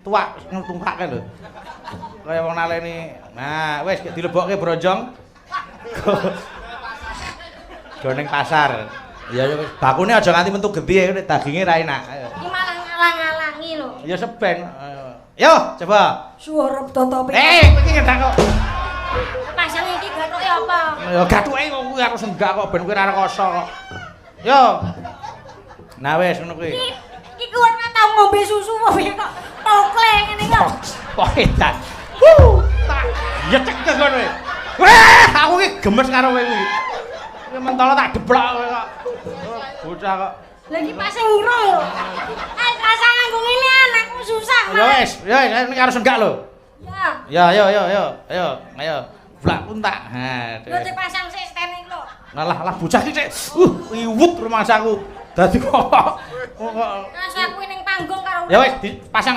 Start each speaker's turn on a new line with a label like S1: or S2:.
S1: tuwak ngetungkake lho. Kaya wong naleni. Nah, wis dilebokke bronjong. Go ning pasar. Ya wis bakune aja nganti mentu genti daginge ra enak.
S2: Iki malah ngalang-alangi lho.
S1: Ya seben. Yo, coba.
S2: Suara totope.
S1: Iki ngendak kok.
S2: Pasang iki gathuke apa?
S1: Ya gathuke kok kuwi harus enggak kok ben kowe ra rekoso kok. Yo. Nah wis ngono kuwi.
S2: Iki kowe ora tau ngombe susu kok kok tokle ngene kok.
S1: Kok edan. Tak ya cek ngono kowe. Wah, aku iki gemes karo kowe kuwi. Kowe mentolo tak deblok kowe kok. Bocah kok.
S2: Lah iki pasang ngira lho. Rasa nganggo ngene anakku susah.
S1: Ya wis, ini harus enggak lho.
S2: Ya.
S1: Ya, ayo. Blak puntak. Ha.
S2: Lho dipasang sik stene iki lho.
S1: Lah bocah iki sik iwut rumahsaku. Dadi kok
S2: Rasaku ning panggung karo.
S1: ya wis dipasang